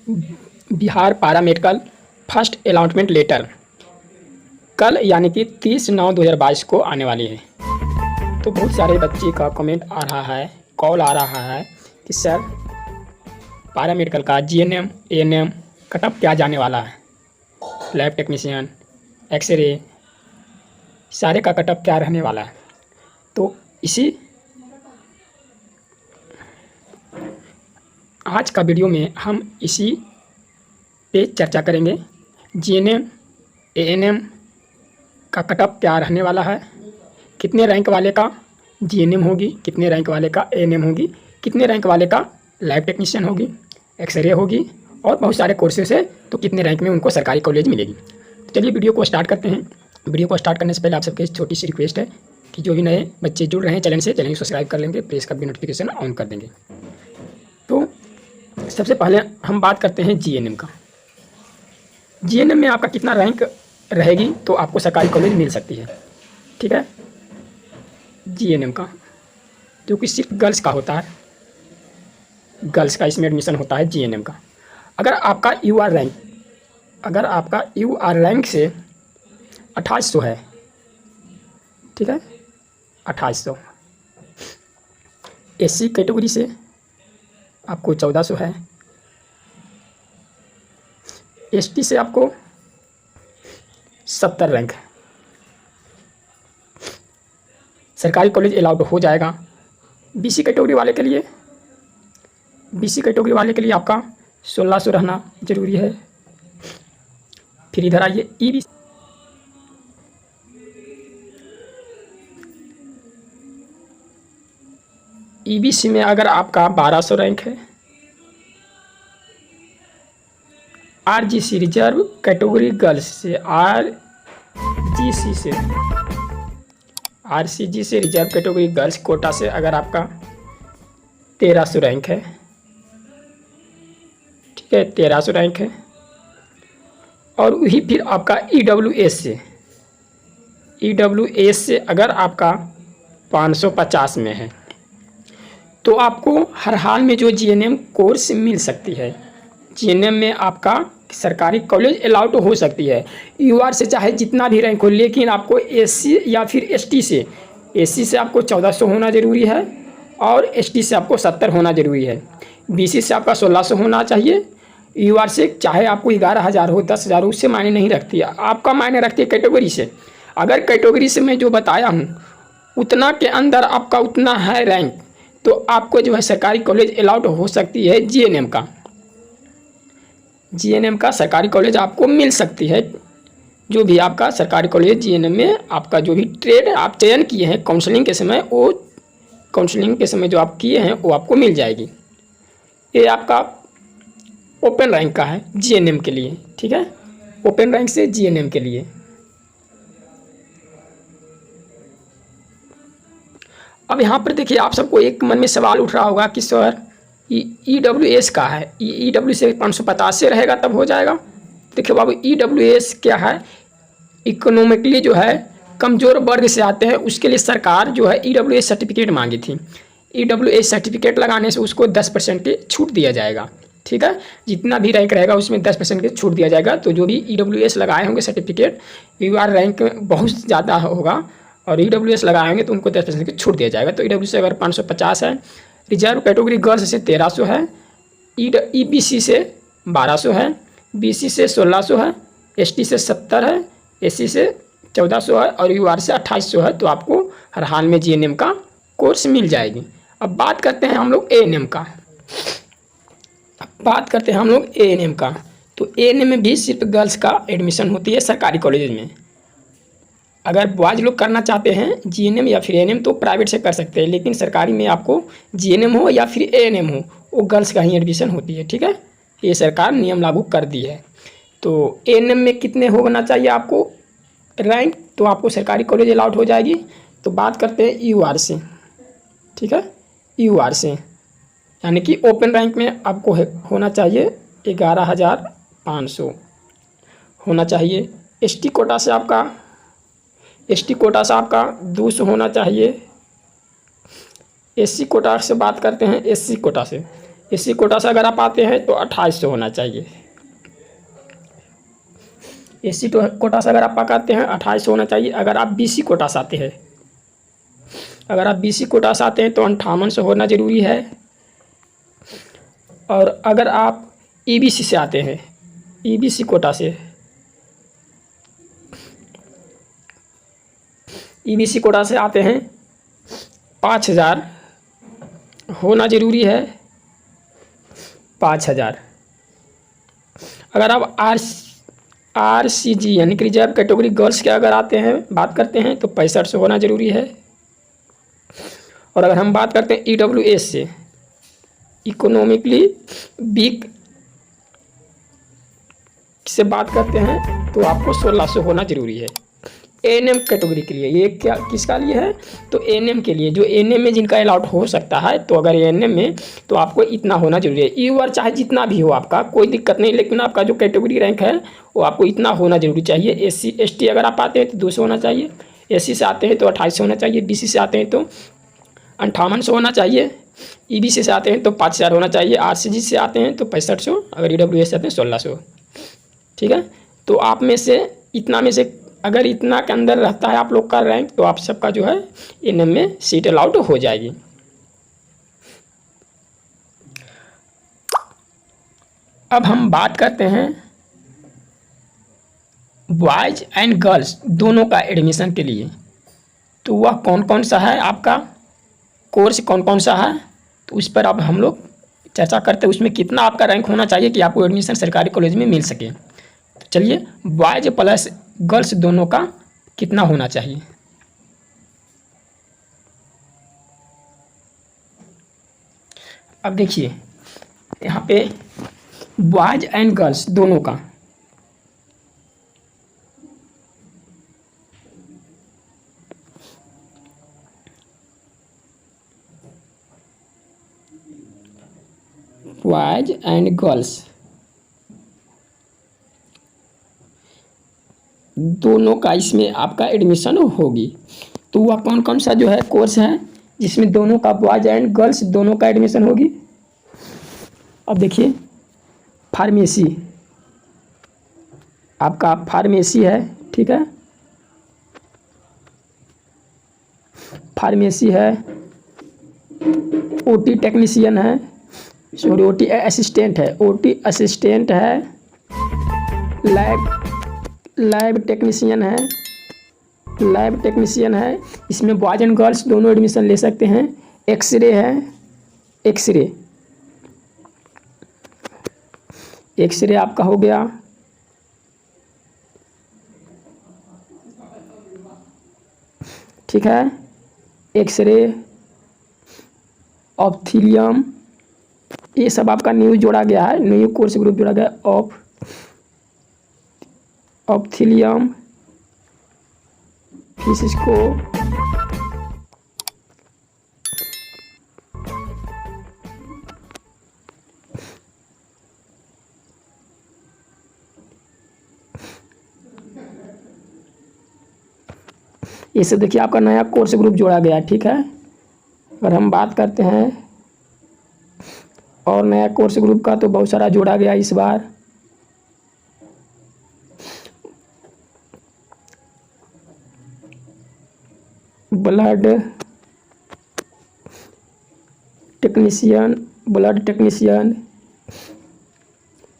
बिहार पारा medical first allotment letter कल यानी कि 30/9/2022 को आने वाली है। तो बहुत सारे बच्चे का कमेंट आ रहा है, कॉल आ रहा है कि सर पारा मेडिकल का जीएनएम एएनएम कटअप क्या जाने वाला है, लैब टेक्नीशियन एक्सरे सारे का कटअप क्या रहने वाला है। तो इसी आज का वीडियो में हम इसी पे चर्चा करेंगे। जीएनएम एएनएम का कटअप क्या रहने वाला है, कितने रैंक वाले का जीएनएम होगी, कितने रैंक वाले का एएनएम होगी, कितने रैंक वाले का लैब टेक्नीशियन होगी, एक्सरे होगी और बहुत सारे कोर्सेस है, तो कितने रैंक में उनको सरकारी कॉलेज मिलेगी। तो चलिए वीडियो को स्टार्ट करते हैं। वीडियो को स्टार्ट करने से पहले आप सबके छोटी सी रिक्वेस्ट है कि जो भी नए बच्चे जुड़ रहे हैं चैनल से, चैनल को सब्सक्राइब कर लेंगे, प्रेस का भी नोटिफिकेशन ऑन कर देंगे। तो सबसे पहले हम बात करते हैं जीएनएम का। जीएनएम में आपका कितना रैंक रहेगी तो आपको सरकारी कॉलेज मिल सकती है, ठीक है। जीएनएम का जो कि सिर्फ गर्ल्स का होता है, गर्ल्स का इसमें एडमिशन होता है जीएनएम का। अगर आपका यूआर रैंक से 2800 है, ठीक है, 2800। एससी कैटेगरी से आपको 1400 है, एसटी से आपको 70 रैंक है। सरकारी कॉलेज अलाउड हो जाएगा। बीसी कैटेगरी वाले के लिए आपका 1600 रहना जरूरी है। फिर इधर आइए ईबीसी में अगर आपका 1200 रैंक है, आरजीसी रिजर्व कैटेगरी गर्ल्स से, आरसीजी से रिजर्व कैटेगरी गर्ल्स कोटा से अगर आपका 1300 रैंक है, ठीक है, 1300 रैंक है। और वही फिर आपका ईडब्ल्यूएस से अगर आपका 550 में है तो आपको हर हाल में जो जीएनएम कोर्स मिल सकती है। जीएनएम में आपका सरकारी कॉलेज अलाउड हो सकती है। यूआर से चाहे जितना भी रैंक हो, लेकिन आपको एससी या फिर एसटी से, एससी से आपको 1400 होना ज़रूरी है और एसटी से आपको 70 होना ज़रूरी है। बीसी से आपका 1600 होना चाहिए। यूआर से चाहे आपको 11,000 हो, 10,000 हो, उससे मायने नहीं रखती है, आपका मायने रखती है कैटेगरी से। अगर कैटेगरी से मैं जो बताया हूँ उतना के अंदर आपका उतना है रैंक, तो आपको जो है सरकारी कॉलेज अलाउड हो सकती है। जीएनएम का सरकारी कॉलेज आपको मिल सकती है। जो भी आपका सरकारी कॉलेज जीएनएम में आपका जो भी ट्रेड आप चयन किए हैं काउंसलिंग के समय, वो काउंसलिंग के समय जो आप किए हैं वो आपको मिल जाएगी। ये आपका ओपन रैंक का है जीएनएम के लिए, ठीक है, ओपन रैंक से जीएनएम के लिए। अब यहाँ पर देखिए, आप सबको एक मन में सवाल उठ रहा होगा कि सर ईडब्ल्यूएस का है, ईडब्ल्यू से 550 से रहेगा तब हो जाएगा। देखिए बाबू, ईडब्ल्यूएस क्या है, इकोनॉमिकली जो है कमज़ोर वर्ग से आते हैं, उसके लिए सरकार जो है ईडब्ल्यूएस सर्टिफिकेट मांगी थी। ईडब्ल्यूएस सर्टिफिकेट लगाने से उसको 10% की छूट दिया जाएगा, ठीक है। जितना भी रैंक रहेगा उसमें 10% की छूट दिया जाएगा। तो जो भी ईडब्ल्यूएस लगाए होंगे सर्टिफिकेट, यूआर रैंक बहुत ज़्यादा होगा और ईडब्ल्यूएस लगाए होंगे तो उनको 10% की छूट दिया जाएगा। तो ईडब्ल्यू से अगर 550 है, रिजर्व कैटेगरी गर्ल्स से 1300 है, ईबीसी से 1200 है, बीसी से 1600 है, एसटी से 70 है, एससी से 1400 है और यूआर से 2800 है। तो आपको हर हाल में जीएनएम का कोर्स मिल जाएगी। अब बात करते हैं हम लोग एएनएम का। तो एएनएम में भी सिर्फ गर्ल्स का एडमिशन होती है सरकारी कॉलेज में। अगर बॉयज लोग करना चाहते हैं जीएनएम या फिर एएनएम तो प्राइवेट से कर सकते हैं, लेकिन सरकारी में आपको जीएनएम हो या फिर एएनएम हो, वो गर्ल्स का ही एडमिशन होती है, ठीक है। ये सरकार नियम लागू कर दी है। तो एएनएम में कितने होना चाहिए आपको रैंक, तो आपको सरकारी कॉलेज अलाउड हो जाएगी। तो बात करते हैं यूआर से, ठीक है। यूआर से यानी कि ओपन रैंक में आपको होना चाहिए 11,500 होना चाहिए। एसटी कोटा से आपका 200 होना चाहिए। एससी कोटा से बात करते हैं, एससी कोटा से SC कोटा से अगर आप आते हैं तो 2800 होना चाहिए। SC कोटा से अगर आप पकाते हैं 2800 होना चाहिए। अगर आप BC कोटा से आते हैं, अगर आप BC कोटा से आते हैं तो 5800 होना ज़रूरी है। और अगर आप EBC से आते हैं, EBC कोटा से, EBC कोटा से आते हैं 5000 होना ज़रूरी है, 5000। अगर आप RCG यानी कि रिजर्व कैटेगरी गर्ल्स के अगर आते हैं, बात करते हैं तो 6500 होना ज़रूरी है। और अगर हम बात करते हैं EWS से, इकोनॉमिकली वीक से बात करते हैं तो आपको 1600 होना ज़रूरी है। ANM कैटेगरी के लिए, ये क्या किसका लिए है, तो ANM के लिए, जो ANM में जिनका अलाउट हो सकता है, तो अगर ANM में तो आपको इतना होना जरूरी है। EOR चाहे जितना भी हो आपका कोई दिक्कत नहीं, लेकिन आपका जो कैटेगरी रैंक है वो आपको इतना होना जरूरी चाहिए। SC ST अगर आप आते हैं तो 200 होना चाहिए, SC से आते हैं तो 2800 होना चाहिए, BC से आते हैं तो 5800 होना चाहिए, EBC से आते हैं तो 5000 होना चाहिए, RCG से आते हैं तो 6500, अगर EWS से आते हैं 1600। ठीक है, तो आप में से इतना में से अगर इतना के अंदर रहता है आप लोग का रैंक तो आप सबका जो है ANM में सीट अलाउड हो जाएगी। अब हम बात करते हैं बॉयज़ एंड गर्ल्स दोनों का एडमिशन के लिए, तो वह कौन कौन सा है, आपका कोर्स कौन कौन सा है, तो उस पर अब हम लोग चर्चा करते हैं। उसमें कितना आपका रैंक होना चाहिए कि आपको एडमिशन सरकारी कॉलेज में मिल सके। तो चलिए, बॉयज़ प्लस गर्ल्स दोनों का कितना होना चाहिए। अब देखिए यहाँ पे बॉयज़ एंड गर्ल्स दोनों का बॉयज़ एंड गर्ल्स दोनों का इसमें आपका एडमिशन होगी। तो वह कौन कौन सा जो है कोर्स है जिसमें दोनों का बॉयज़ एंड गर्ल्स दोनों का एडमिशन होगी। अब देखिए, फार्मेसी, आपका फार्मेसी है, ठीक है, फार्मेसी है, OT टेक्नीशियन है, सॉरी OT असिस्टेंट है, OT असिस्टेंट है, लैब टेक्नीशियन है, लैब टेक्नीशियन है। इसमें बॉयज़ एंड गर्ल्स दोनों एडमिशन ले सकते हैं। एक्सरे है, एक्सरे, एक्सरे आपका हो गया। ठीक है, एक्सरे, ऑप्थेल्मियम, ये सब आपका न्यू जोड़ा गया है, न्यू कोर्स ग्रुप जोड़ा गया है। ऑप्थेल्मियम, फिजिस्को, ये सब देखिए आपका नया कोर्स ग्रुप जोड़ा गया है। ठीक है, अगर हम बात करते हैं और नया कोर्स ग्रुप का तो बहुत सारा जोड़ा गया इस बार। ब्लड टेक्नीशियन, ब्लड टेक्नीशियन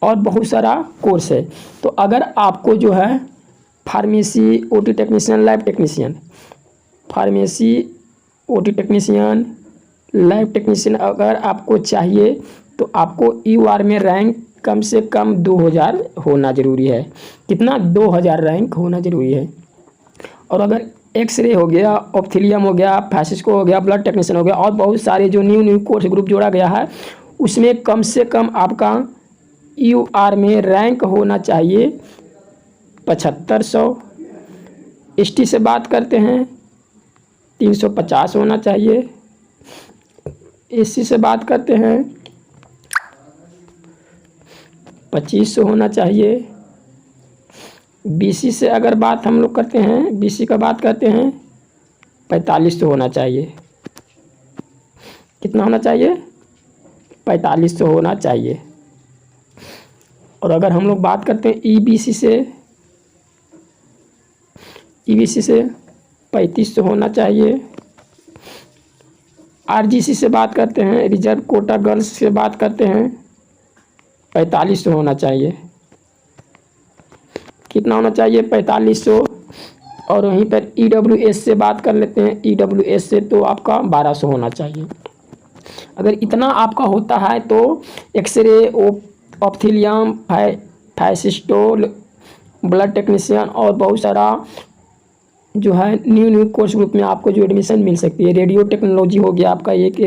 और बहुत सारा कोर्स है। तो अगर आपको जो है pharmacy, OT technician, lab technician, pharmacy, OT technician, lab technician अगर आपको चाहिए तो आपको EOR में रैंक कम से कम 2000 होना ज़रूरी है। कितना, 2000 रैंक होना ज़रूरी है। और अगर एक्सरे हो गया, ऑप्थेल्मियम हो गया, फिजिस्को हो गया, ब्लड टेक्नीशियन हो गया और बहुत सारे जो न्यू कोर्स ग्रुप जोड़ा गया है उसमें कम से कम आपका EOR में रैंक होना चाहिए 7500। ST से बात करते हैं 350 होना चाहिए। SC से बात करते हैं 2500 होना चाहिए। BC से अगर बात हम लोग करते हैं, BC का बात करते हैं 4500 होना चाहिए। कितना होना चाहिए, 4500 होना चाहिए। और अगर हम लोग बात करते हैं ईबीसी से 3500 होना चाहिए। आरजीसी से बात करते हैं, रिजर्व कोटा गर्ल्स से बात करते हैं, 4500 होना चाहिए। कितना होना चाहिए? 4500। और वहीं पर ईडब्ल्यूएस से बात कर लेते हैं, ईडब्ल्यूएस से तो आपका 1200 होना चाहिए। अगर इतना आपका होता है तो एक्सरे, ऑप्थिलियम, फाइसिस्टोल, ब्लड टेक्नीशियन और बहुत सारा जो है न्यू कोर्स ग्रुप में आपको जो एडमिशन मिल सकती है। रेडियो टेक्नोलॉजी हो गया आपका, एक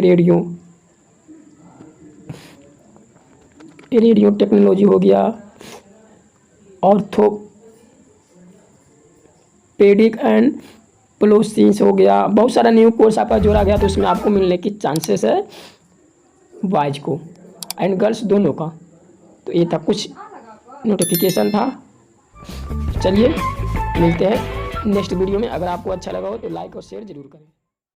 रेडियो टेक्नोलॉजी हो गया, ऑर्थोपेडिक एंड प्लोसिंस हो गया, बहुत सारा न्यू कोर्स आपका जोड़ा गया तो उसमें आपको मिलने की चांसेस है बॉयज़ को एंड गर्ल्स दोनों का। तो ये था, कुछ नोटिफिकेशन था। चलिए मिलते हैं नेक्स्ट वीडियो में। अगर आपको अच्छा लगा हो तो लाइक और शेयर ज़रूर करें।